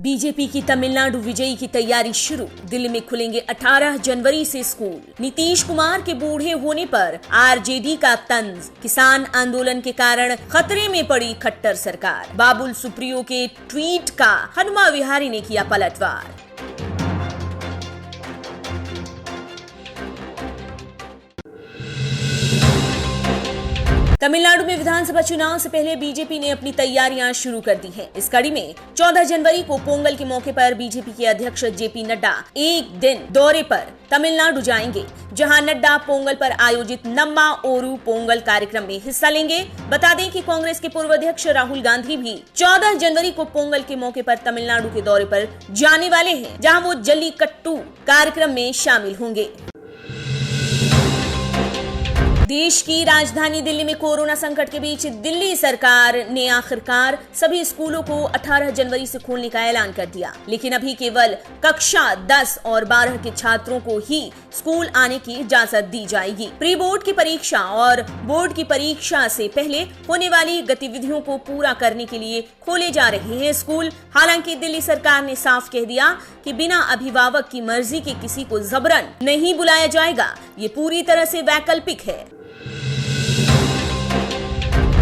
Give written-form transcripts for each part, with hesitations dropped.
BJP की तमिलनाडु विजयी की तैयारी शुरू। दिल्ली में खुलेंगे 18 जनवरी से स्कूल। नीतीश कुमार के बूढ़े होने पर आरजेडी का तंज। किसान आंदोलन के कारण खतरे में पड़ी खट्टर सरकार। बाबुल सुप्रियो के ट्वीट का हनुमा विहारी ने किया पलटवार। तमिलनाडु में विधानसभा चुनाव से पहले बीजेपी ने अपनी तैयारियां शुरू कर दी हैं। इस कड़ी में 14 जनवरी को पोंगल के मौके पर बीजेपी के अध्यक्ष जेपी नड्डा एक दिन दौरे पर तमिलनाडु जाएंगे, जहां नड्डा पोंगल पर आयोजित नम्मा ओरू पोंगल कार्यक्रम में हिस्सा लेंगे। बता दें कि कांग्रेस के पूर्व अध्यक्ष राहुल गांधी भी 14 जनवरी को पोंगल के मौके पर तमिलनाडु के दौरे पर जाने वाले हैं, जहां वो जल्लीकट्टू कार्यक्रम में शामिल होंगे। देश की राजधानी दिल्ली में कोरोना संकट के बीच दिल्ली सरकार ने आखिरकार सभी स्कूलों को 18 जनवरी से खोलने का ऐलान कर दिया, लेकिन अभी केवल कक्षा 10 और 12 के छात्रों को ही स्कूल आने की इजाजत दी जाएगी। प्री बोर्ड की परीक्षा और बोर्ड की परीक्षा से पहले होने वाली गतिविधियों को पूरा करने के लिए खोले जा रहे हैं स्कूल। हालांकि दिल्ली सरकार ने साफ कह दिया कि बिना अभिभावक की मर्जी के किसी को जबरन नहीं बुलाया जाएगा। ये पूरी तरह से वैकल्पिक है।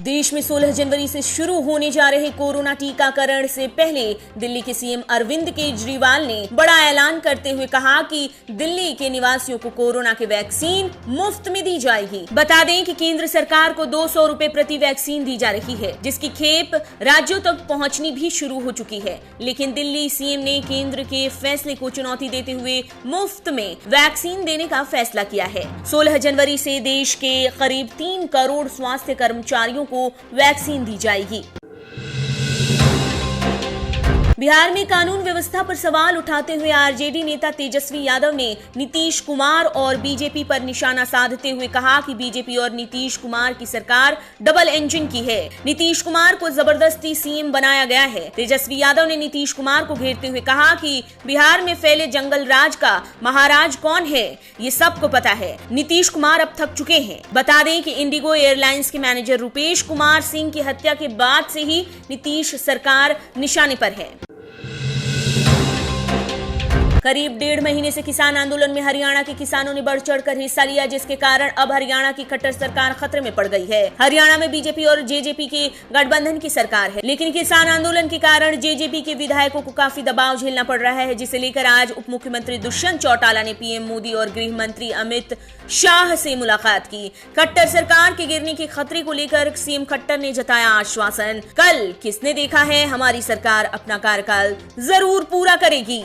देश में 16 जनवरी से शुरू होने जा रहे कोरोना टीकाकरण से पहले दिल्ली के सीएम अरविंद केजरीवाल ने बड़ा ऐलान करते हुए कहा कि दिल्ली के निवासियों को कोरोना की वैक्सीन मुफ्त में दी जाएगी। बता दें कि केंद्र सरकार को 200 रुपए प्रति वैक्सीन दी जा रही है, जिसकी खेप राज्यों तक पहुंचनी भी शुरू हो चुकी है। लेकिन दिल्ली सीएम ने केंद्र के फैसले को चुनौती देते हुए मुफ्त में वैक्सीन देने का फैसला किया है। 16 जनवरी से देश के करीब 3 करोड़ स्वास्थ्य कर्मचारियों को वैक्सीन दी जाएगी। बिहार में कानून व्यवस्था पर सवाल उठाते हुए आरजेडी नेता तेजस्वी यादव ने नीतीश कुमार और बीजेपी पर निशाना साधते हुए कहा कि बीजेपी और नीतीश कुमार की सरकार डबल इंजन की है। नीतीश कुमार को जबरदस्ती सीएम बनाया गया है। तेजस्वी यादव ने नीतीश कुमार को घेरते हुए कहा कि बिहार में फैले जंगल राज का महाराज कौन है, ये सबको पता है। नीतीश कुमार अब थक चुके हैं। बता दें कि इंडिगो एयरलाइंस के मैनेजर रुपेश कुमार सिंह की हत्या के बाद से ही नीतीश सरकार निशाने पर है। करीब 1.5 महीने से किसान आंदोलन में हरियाणा के किसानों ने बढ़ चढ़कर हिस्सा लिया, जिसके कारण अब हरियाणा की खट्टर सरकार खतरे में पड़ गई है। हरियाणा में बीजेपी और जेजेपी के गठबंधन की सरकार है, लेकिन किसान आंदोलन के कारण जेजेपी के विधायकों को काफी दबाव झेलना पड़ रहा है, जिसे लेकर आज उप मुख्यमंत्री दुष्यंत चौटाला ने पीएम मोदी और गृह मंत्री अमित शाह से मुलाकात की। खट्टर सरकार के गिरने के खतरे को लेकर सीएम खट्टर ने जताया आश्वासन, कल किसने देखा है, हमारी सरकार अपना कार्यकाल जरूर पूरा करेगी।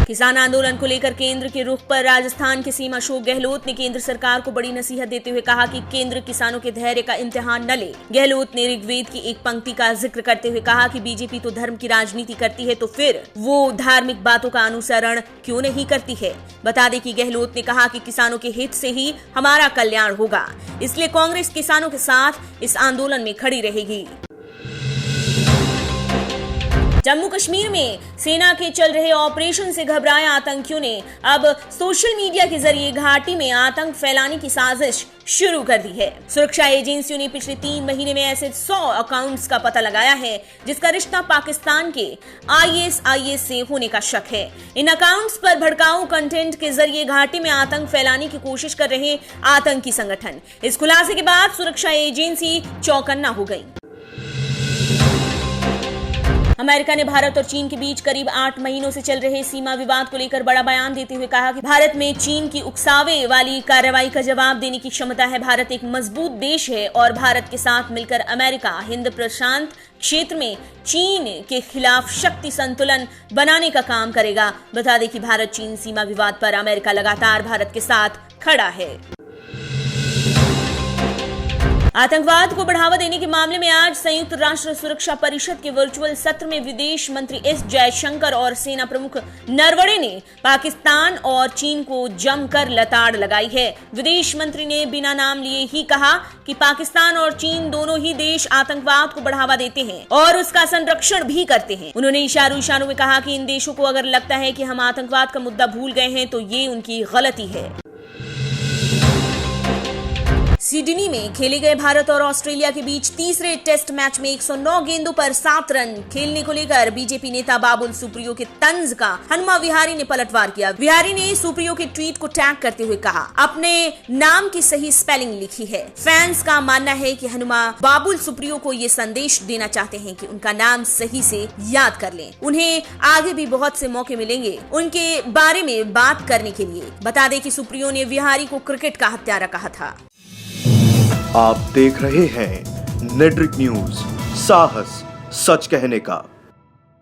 किसान आंदोलन को लेकर केंद्र के रुख पर राजस्थान के सीएम अशोक गहलोत ने केंद्र सरकार को बड़ी नसीहत देते हुए कहा कि केंद्र किसानों के धैर्य का इम्तिहान न ले। गहलोत ने ऋग्वेद की एक पंक्ति का जिक्र करते हुए कहा कि बीजेपी तो धर्म की राजनीति करती है, तो फिर वो धार्मिक बातों का अनुसरण क्यों नहीं करती है। बता दें कि गहलोत ने कहा कि किसानों के हित से ही हमारा कल्याण होगा, इसलिए कांग्रेस किसानों के साथ इस आंदोलन में खड़ी रहेगी। जम्मू कश्मीर में सेना के चल रहे ऑपरेशन से घबराए आतंकियों ने अब सोशल मीडिया के जरिए घाटी में आतंक फैलाने की साजिश शुरू कर दी है। सुरक्षा एजेंसियों ने पिछले 3 महीने में ऐसे 100 अकाउंट्स का पता लगाया है, जिसका रिश्ता पाकिस्तान के ISIS से होने का शक है। इन अकाउंट्स पर भड़काऊ कंटेंट के जरिए घाटी में आतंक फैलाने की कोशिश कर रहे आतंकी संगठन। इस खुलासे के बाद सुरक्षा एजेंसी चौकन्ना हो गई। अमेरिका ने भारत और चीन के बीच करीब 8 महीनों से चल रहे सीमा विवाद को लेकर बड़ा बयान देते हुए कहा कि भारत में चीन की उकसावे वाली कार्रवाई का जवाब देने की क्षमता है। भारत एक मजबूत देश है और भारत के साथ मिलकर अमेरिका हिंद प्रशांत क्षेत्र में चीन के खिलाफ शक्ति संतुलन बनाने का काम करेगा। बता दें कि भारत चीन सीमा विवाद पर अमेरिका लगातार भारत के साथ खड़ा है। आतंकवाद को बढ़ावा देने के मामले में आज संयुक्त राष्ट्र सुरक्षा परिषद के वर्चुअल सत्र में विदेश मंत्री एस जयशंकर और सेना प्रमुख नरवणे ने पाकिस्तान और चीन को जमकर लताड़ लगाई है। विदेश मंत्री ने बिना नाम लिए ही कहा कि पाकिस्तान और चीन दोनों ही देश आतंकवाद को बढ़ावा देते हैं और उसका संरक्षण भी करते हैं। उन्होंने इशारों में कहा कि इन देशों को अगर लगता है कि हम आतंकवाद का मुद्दा भूल गए हैं तो ये उनकी गलती है। सिडनी में खेले गए भारत और ऑस्ट्रेलिया के बीच तीसरे टेस्ट मैच में 109 गेंदों पर 7 रन खेलने को लेकर बीजेपी नेता बाबुल सुप्रियो के तंज का हनुमा विहारी ने पलटवार किया। विहारी ने सुप्रियो के ट्वीट को टैग करते हुए कहा, अपने नाम की सही स्पेलिंग लिखी है। फैंस का मानना है कि हनुमा बाबुल सुप्रियो को ये संदेश देना चाहते हैं कि उनका नाम सही से याद कर लें। उन्हें आगे भी बहुत से मौके मिलेंगे उनके बारे में बात करने के लिए। बता दें कि सुप्रियो ने विहारी को क्रिकेट का हत्यारा कहा था। आप देख रहे हैं नेटरिक न्यूज, साहस सच कहने का।